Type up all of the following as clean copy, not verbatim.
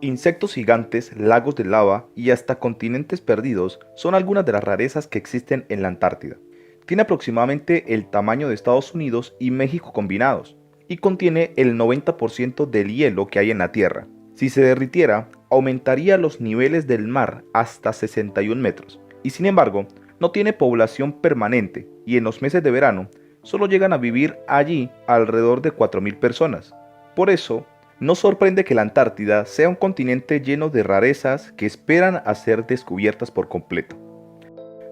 Insectos gigantes, lagos de lava y hasta continentes perdidos son algunas de las rarezas que existen en la Antártida. Tiene aproximadamente el tamaño de Estados Unidos y México combinados, y contiene el 90% del hielo que hay en la Tierra. Si se derritiera, aumentaría los niveles del mar hasta 61 metros, y sin embargo, no tiene población permanente, y en los meses de verano, solo llegan a vivir allí alrededor de 4.000 personas. Por eso, no sorprende que la Antártida sea un continente lleno de rarezas que esperan a ser descubiertas por completo.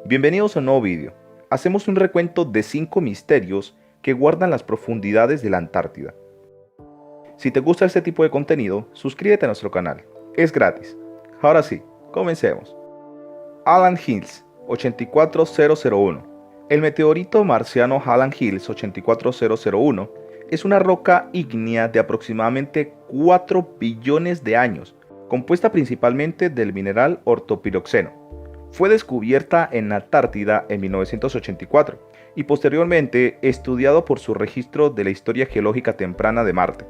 Bienvenidos a un nuevo vídeo. Hacemos un recuento de 5 misterios que guardan las profundidades de la Antártida. Si te gusta este tipo de contenido, suscríbete a nuestro canal. Es gratis. Ahora sí, comencemos. Halland Hills 84001. El meteorito marciano Halland Hills 84001 es una roca ígnea de aproximadamente 4 billones de años, compuesta principalmente del mineral ortopiroxeno. Fue descubierta en la Antártida en 1984 y posteriormente estudiado por su registro de la historia geológica temprana de Marte.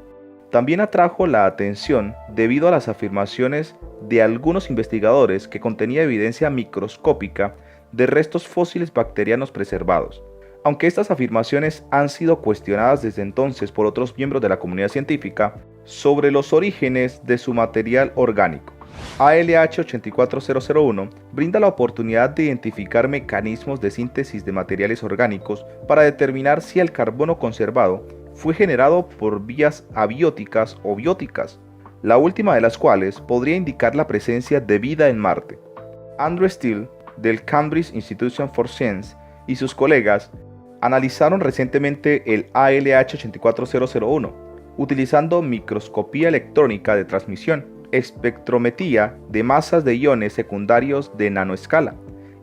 También atrajo la atención debido a las afirmaciones de algunos investigadores que contenía evidencia microscópica de restos fósiles bacterianos preservados. Aunque estas afirmaciones han sido cuestionadas desde entonces por otros miembros de la comunidad científica sobre los orígenes de su material orgánico. ALH 84001 brinda la oportunidad de identificar mecanismos de síntesis de materiales orgánicos para determinar si el carbono conservado fue generado por vías abióticas o bióticas, la última de las cuales podría indicar la presencia de vida en Marte. Andrew Steele, del Cambridge Institution for Science, y sus colegas analizaron recientemente el ALH 84001 utilizando microscopía electrónica de transmisión, espectrometría de masas de iones secundarios de nanoescala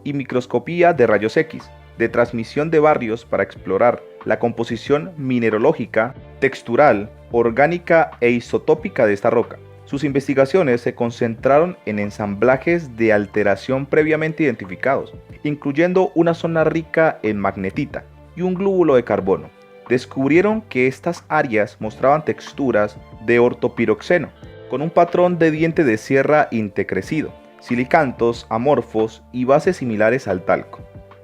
y microscopía de rayos X de transmisión de barrios para explorar la composición mineralógica, textural, orgánica e isotópica de esta roca. Sus investigaciones se concentraron en ensamblajes de alteración previamente identificados, incluyendo una zona rica en magnetita y un glóbulo de carbono. Descubrieron que estas áreas mostraban texturas de ortopiroxeno, con un patrón de diente de sierra intecrecido, silicantos amorfos y bases similares al talco.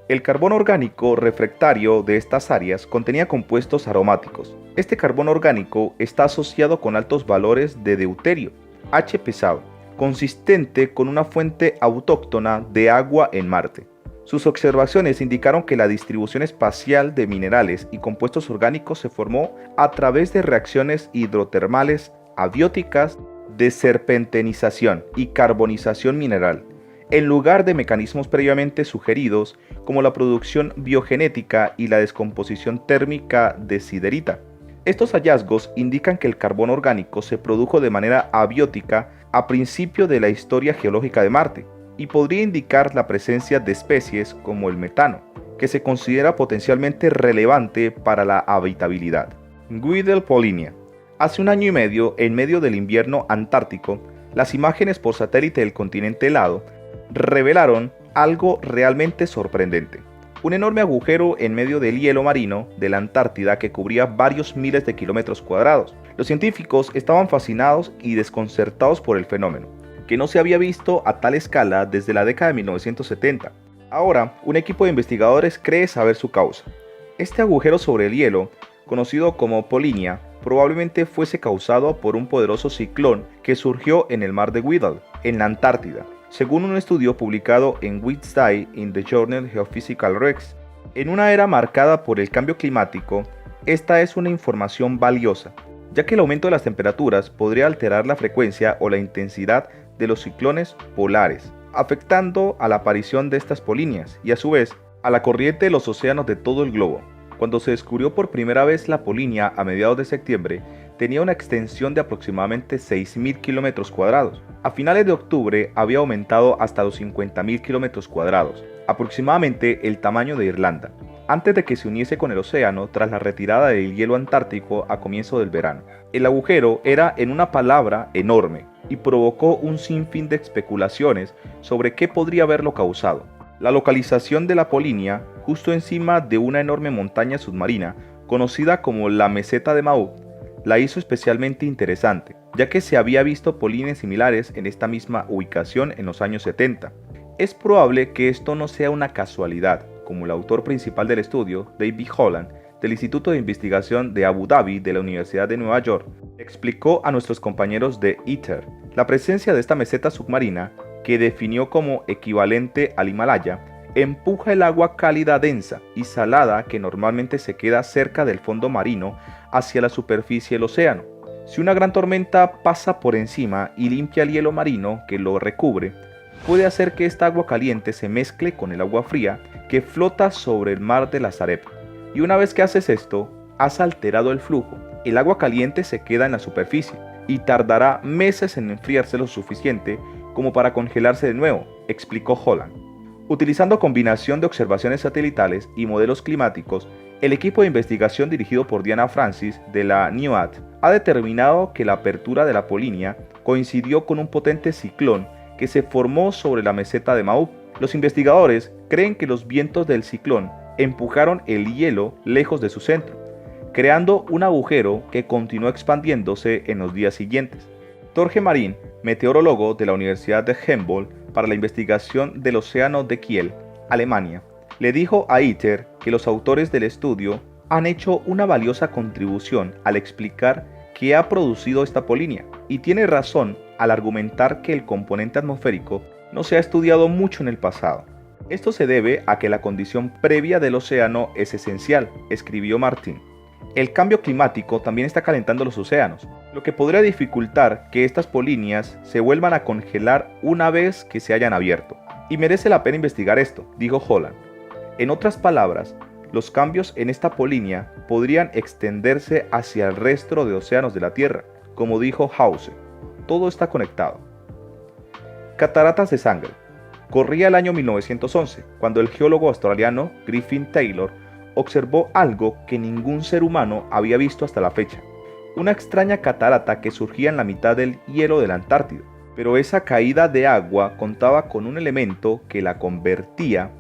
El carbono orgánico refractario de estas áreas contenía compuestos aromáticos. Este carbono orgánico está asociado con altos valores de deuterio, H pesado, consistente con una fuente autóctona de agua en Marte. Sus observaciones indicaron que la distribución espacial de minerales y compuestos orgánicos se formó a través de reacciones hidrotermales abióticas de serpentinización y carbonización mineral, en lugar de mecanismos previamente sugeridos como la producción biogenética y la descomposición térmica de siderita. Estos hallazgos indican que el carbono orgánico se produjo de manera abiótica a principio de la historia geológica de Marte, y podría indicar la presencia de especies como el metano, que se considera potencialmente relevante para la habitabilidad. Guidel Polinia. Hace un año y medio del invierno antártico, las imágenes por satélite del continente helado revelaron algo realmente sorprendente. Un enorme agujero en medio del hielo marino de la Antártida que cubría varios miles de kilómetros cuadrados. Los científicos estaban fascinados y desconcertados por el fenómeno, que no se había visto a tal escala desde la década de 1970. Ahora, un equipo de investigadores cree saber su causa. Este agujero sobre el hielo, conocido como Polinia, probablemente fuese causado por un poderoso ciclón que surgió en el mar de Weddell, en la Antártida, según un estudio publicado en Wednesday in the Journal Geophysical Rex. En una era marcada por el cambio climático, esta es una información valiosa, ya que el aumento de las temperaturas podría alterar la frecuencia o la intensidad de los ciclones polares, afectando a la aparición de estas polinias y a su vez a la corriente de los océanos de todo el globo. Cuando se descubrió por primera vez la polinia a mediados de septiembre, tenía una extensión de aproximadamente 6.000 kilómetros cuadrados. A finales de octubre había aumentado hasta los 50.000 kilómetros cuadrados, aproximadamente el tamaño de Irlanda, antes de que se uniese con el océano tras la retirada del hielo antártico a comienzo del verano. El agujero era, en una palabra, enorme, y provocó un sinfín de especulaciones sobre qué podría haberlo causado. La localización de la polinia, justo encima de una enorme montaña submarina, conocida como la Meseta de Maú, la hizo especialmente interesante, ya que se había visto polines similares en esta misma ubicación en los años 70. Es probable que esto no sea una casualidad, como el autor principal del estudio, David Holland, del Instituto de Investigación de Abu Dhabi de la Universidad de Nueva York, explicó a nuestros compañeros de ITER. La presencia de esta meseta submarina, que definió como equivalente al Himalaya, empuja el agua cálida densa y salada que normalmente se queda cerca del fondo marino hacia la superficie del océano. Si una gran tormenta pasa por encima y limpia el hielo marino que lo recubre, puede hacer que esta agua caliente se mezcle con el agua fría que flota sobre el mar de la Sareb. Y una vez que haces esto, has alterado el flujo. El agua caliente se queda en la superficie y tardará meses en enfriarse lo suficiente como para congelarse de nuevo, explicó Holland. Utilizando combinación de observaciones satelitales y modelos climáticos, el equipo de investigación dirigido por Diana Francis de la NIOAD ha determinado que la apertura de la Polinia coincidió con un potente ciclón que se formó sobre la meseta de Maui. Los investigadores creen que los vientos del ciclón empujaron el hielo lejos de su centro, creando un agujero que continuó expandiéndose en los días siguientes. Torge Marín, meteorólogo de la Universidad de Humboldt para la investigación del océano de Kiel, Alemania, le dijo a ITER que los autores del estudio han hecho una valiosa contribución al explicar qué ha producido esta polinia, y tiene razón al argumentar que el componente atmosférico no se ha estudiado mucho en el pasado. Esto se debe a que la condición previa del océano es esencial, escribió Martin. El cambio climático también está calentando los océanos, lo que podría dificultar que estas polinias se vuelvan a congelar una vez que se hayan abierto. Y merece la pena investigar esto, dijo Holland. En otras palabras, los cambios en esta polinia podrían extenderse hacia el resto de océanos de la Tierra, como dijo Hause. Todo está conectado. Cataratas de sangre. Corría el año 1911, cuando el geólogo australiano Griffin Taylor observó algo que ningún ser humano había visto hasta la fecha. Una extraña catarata que surgía en la mitad del hielo de la Antártida. Pero esa caída de agua contaba con un elemento que la convertía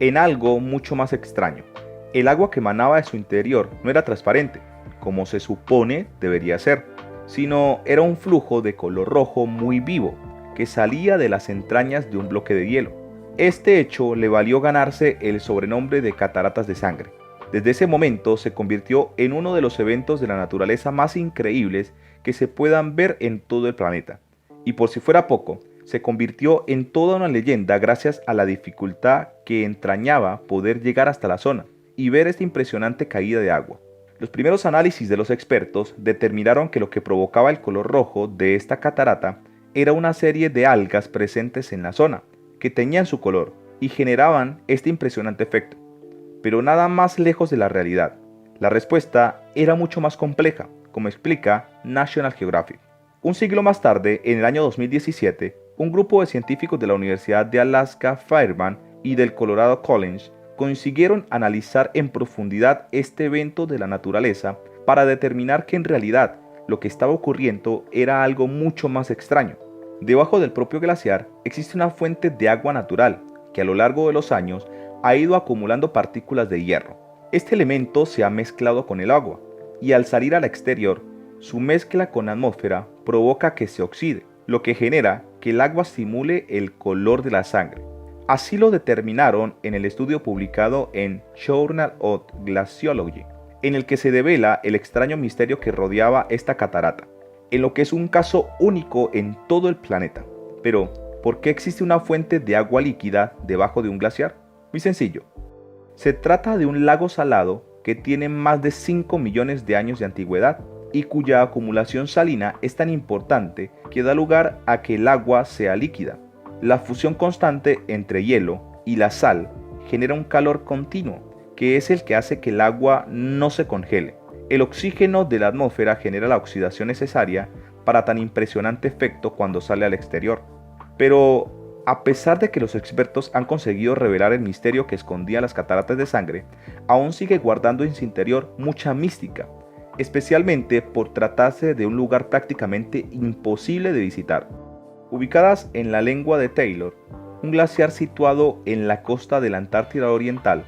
en algo mucho más extraño. El agua que emanaba de su interior no era transparente, como se supone debería ser, sino era un flujo de color rojo muy vivo, que salía de las entrañas de un bloque de hielo. Este hecho le valió ganarse el sobrenombre de cataratas de sangre. Desde ese momento se convirtió en uno de los eventos de la naturaleza más increíbles que se puedan ver en todo el planeta. Y por si fuera poco, se convirtió en toda una leyenda gracias a la dificultad que entrañaba poder llegar hasta la zona y ver esta impresionante caída de agua. Los primeros análisis de los expertos determinaron que lo que provocaba el color rojo de esta catarata era una serie de algas presentes en la zona, que teñían su color y generaban este impresionante efecto. Pero nada más lejos de la realidad. La respuesta era mucho más compleja, como explica National Geographic. Un siglo más tarde, en el año 2017, un grupo de científicos de la Universidad de Alaska Fairbanks y del Colorado College consiguieron analizar en profundidad este evento de la naturaleza para determinar que en realidad lo que estaba ocurriendo era algo mucho más extraño. Debajo del propio glaciar existe una fuente de agua natural que a lo largo de los años ha ido acumulando partículas de hierro. Este elemento se ha mezclado con el agua y al salir al exterior, su mezcla con la atmósfera provoca que se oxide, lo que genera que el agua simule el color de la sangre. Así lo determinaron en el estudio publicado en Journal of Glaciology, en el que se devela el extraño misterio que rodeaba esta catarata, en lo que es un caso único en todo el planeta. Pero, ¿por qué existe una fuente de agua líquida debajo de un glaciar? Muy sencillo. Se trata de un lago salado que tiene más de 5 millones de años de antigüedad y cuya acumulación salina es tan importante que da lugar a que el agua sea líquida. La fusión constante entre hielo y la sal genera un calor continuo, que es el que hace que el agua no se congele. El oxígeno de la atmósfera genera la oxidación necesaria para tan impresionante efecto cuando sale al exterior. Pero, a pesar de que los expertos han conseguido revelar el misterio que escondían las cataratas de sangre, aún sigue guardando en su interior mucha mística, especialmente por tratarse de un lugar prácticamente imposible de visitar. Ubicadas en la lengua de Taylor, un glaciar situado en la costa de la Antártida Oriental,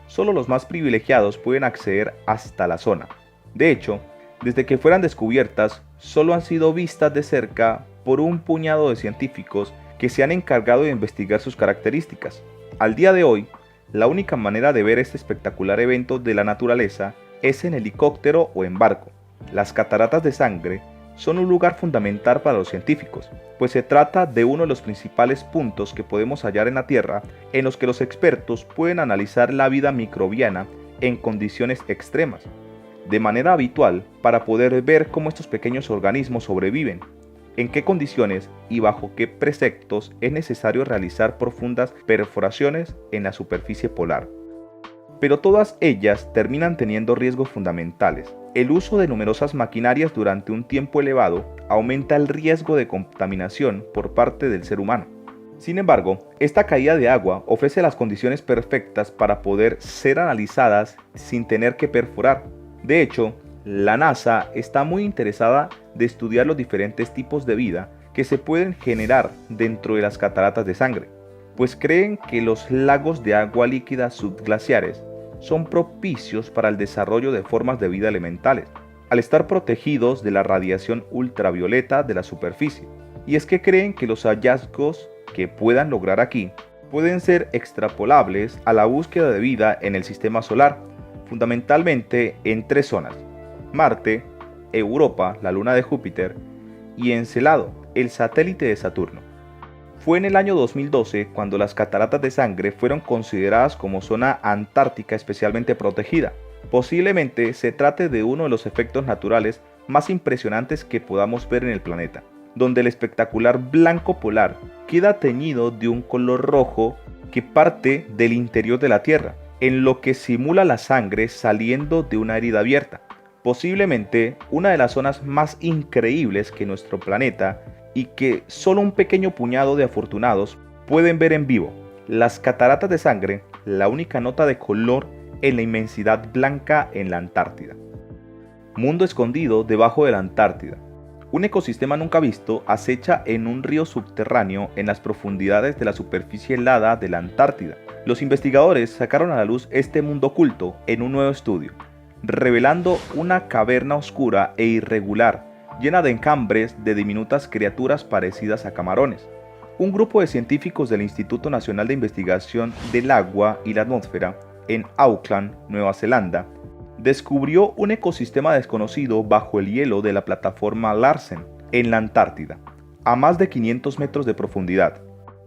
solo los más privilegiados pueden acceder hasta la zona. De hecho, Desde que fueran descubiertas, solo han sido vistas de cerca por un puñado de científicos que se han encargado de investigar sus características. Al día de hoy, la única manera de ver este espectacular evento de la naturaleza es en helicóptero o en barco. Las cataratas de sangre son un lugar fundamental para los científicos, pues se trata de uno de los principales puntos que podemos hallar en la Tierra en los que los expertos pueden analizar la vida microbiana en condiciones extremas, de manera habitual para poder ver cómo estos pequeños organismos sobreviven, en qué condiciones y bajo qué preceptos es necesario realizar profundas perforaciones en la superficie polar. Pero todas ellas terminan teniendo riesgos fundamentales. El uso de numerosas maquinarias durante un tiempo elevado aumenta el riesgo de contaminación por parte del ser humano. Sin embargo, esta caída de agua ofrece las condiciones perfectas para poder ser analizadas sin tener que perforar. De hecho, la NASA está muy interesada de estudiar los diferentes tipos de vida que se pueden generar dentro de las cataratas de sangre, pues creen que los lagos de agua líquida subglaciares son propicios para el desarrollo de formas de vida elementales, al estar protegidos de la radiación ultravioleta de la superficie. Y es que creen que los hallazgos que puedan lograr aquí pueden ser extrapolables a la búsqueda de vida en el sistema solar, fundamentalmente en 3 zonas: Marte, Europa, la luna de Júpiter, y Encelado, el satélite de Saturno. Fue en el año 2012 cuando las cataratas de sangre fueron consideradas como zona antártica especialmente protegida. Posiblemente se trate de uno de los efectos naturales más impresionantes que podamos ver en el planeta, donde el espectacular blanco polar queda teñido de un color rojo que parte del interior de la Tierra, en lo que simula la sangre saliendo de una herida abierta. Posiblemente una de las zonas más increíbles que nuestro planeta y que solo un pequeño puñado de afortunados pueden ver en vivo. Las cataratas de sangre, la única nota de color en la inmensidad blanca en la Antártida. Mundo escondido debajo de la Antártida. Un ecosistema nunca visto acecha en un río subterráneo en las profundidades de la superficie helada de la Antártida. Los investigadores sacaron a la luz este mundo oculto en un nuevo estudio, revelando una caverna oscura e irregular, llena de encambres de diminutas criaturas parecidas a camarones. Un grupo de científicos del Instituto Nacional de Investigación del Agua y la Atmósfera, en Auckland, Nueva Zelanda, descubrió un ecosistema desconocido bajo el hielo de la plataforma Larsen, en la Antártida, a más de 500 metros de profundidad.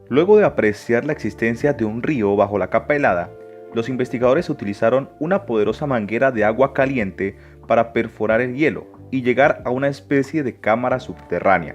Luego de apreciar la existencia de un río bajo la capa helada, los investigadores utilizaron una poderosa manguera de agua caliente para perforar el hielo y llegar a una especie de cámara subterránea.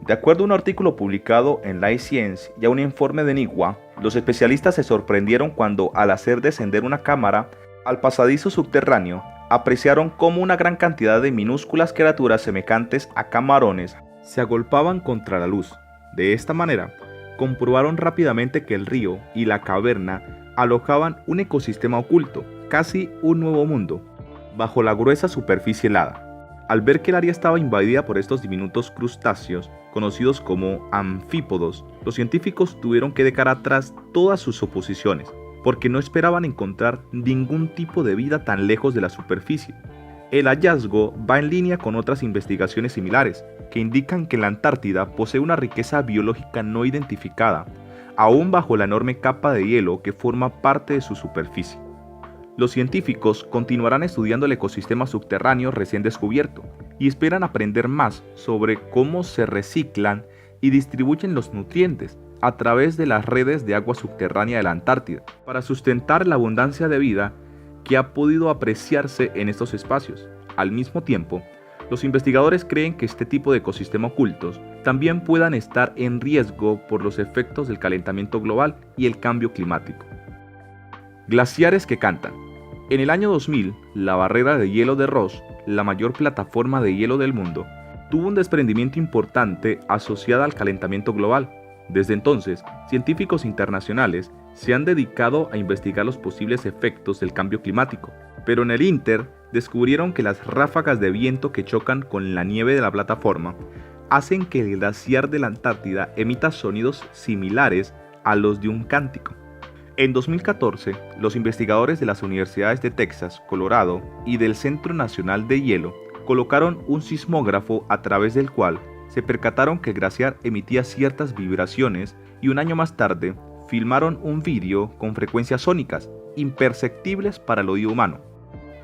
De acuerdo a un artículo publicado en Life Science y a un informe de NIWA, los especialistas se sorprendieron cuando, al hacer descender una cámara al pasadizo subterráneo, apreciaron cómo una gran cantidad de minúsculas criaturas semejantes a camarones se agolpaban contra la luz. De esta manera, comprobaron rápidamente que el río y la caverna alojaban un ecosistema oculto, casi un nuevo mundo, bajo la gruesa superficie helada. Al ver que el área estaba invadida por estos diminutos crustáceos, conocidos como anfípodos, los científicos tuvieron que dejar atrás todas sus suposiciones, porque no esperaban encontrar ningún tipo de vida tan lejos de la superficie. El hallazgo va en línea con otras investigaciones similares, que indican que la Antártida posee una riqueza biológica no identificada, aún bajo la enorme capa de hielo que forma parte de su superficie. Los científicos continuarán estudiando el ecosistema subterráneo recién descubierto y esperan aprender más sobre cómo se reciclan y distribuyen los nutrientes a través de las redes de agua subterránea de la Antártida, para sustentar la abundancia de vida que ha podido apreciarse en estos espacios. Al mismo tiempo, los investigadores creen que este tipo de ecosistemas ocultos también puedan estar en riesgo por los efectos del calentamiento global y el cambio climático. Glaciares que cantan. En el año 2000, la barrera de hielo de Ross, la mayor plataforma de hielo del mundo, tuvo un desprendimiento importante asociado al calentamiento global. Desde entonces, científicos internacionales se han dedicado a investigar los posibles efectos del cambio climático, pero en el ínter descubrieron que las ráfagas de viento que chocan con la nieve de la plataforma hacen que el glaciar de la Antártida emita sonidos similares a los de un cántico. En 2014, los investigadores de las universidades de Texas, Colorado y del Centro Nacional de Hielo colocaron un sismógrafo a través del cual se percataron que el glaciar emitía ciertas vibraciones y un año más tarde filmaron un vídeo con frecuencias sónicas imperceptibles para el oído humano.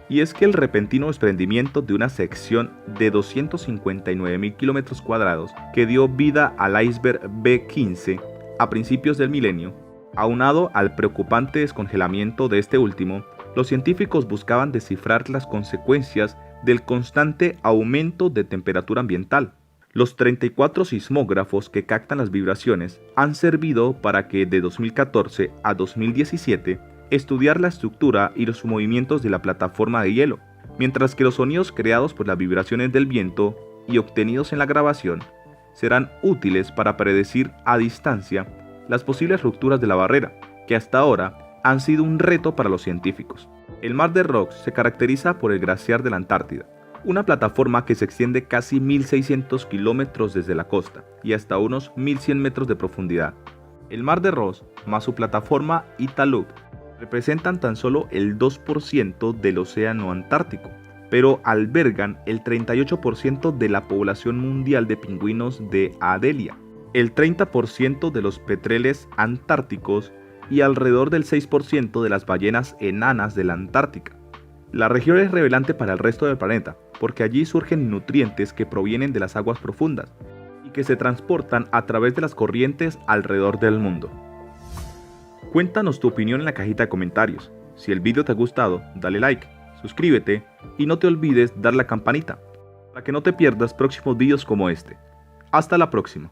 Y es que el repentino desprendimiento de una sección de 259.000 kilómetros cuadrados que dio vida al iceberg B-15 a principios del milenio, aunado al preocupante descongelamiento de este último, los científicos buscaban descifrar las consecuencias del constante aumento de temperatura ambiental. Los 34 sismógrafos que captan las vibraciones han servido para que de 2014 a 2017 estudiar la estructura y los movimientos de la plataforma de hielo, mientras que los sonidos creados por las vibraciones del viento y obtenidos en la grabación serán útiles para predecir a distancia las posibles rupturas de la barrera, que hasta ahora han sido un reto para los científicos. El mar de Ross se caracteriza por el glaciar de la Antártida, una plataforma que se extiende casi 1.600 kilómetros desde la costa y hasta unos 1.100 metros de profundidad. El mar de Ross más su plataforma Italuk representan tan solo el 2% del océano Antártico, pero albergan el 38% de la población mundial de pingüinos de Adelia, el 30% de los petreles antárticos y alrededor del 6% de las ballenas enanas de la Antártica. La región es relevante para el resto del planeta, porque allí surgen nutrientes que provienen de las aguas profundas y que se transportan a través de las corrientes alrededor del mundo. Cuéntanos tu opinión en la cajita de comentarios. Si el vídeo te ha gustado, dale like, suscríbete y no te olvides dar la campanita para que no te pierdas próximos vídeos como este. Hasta la próxima.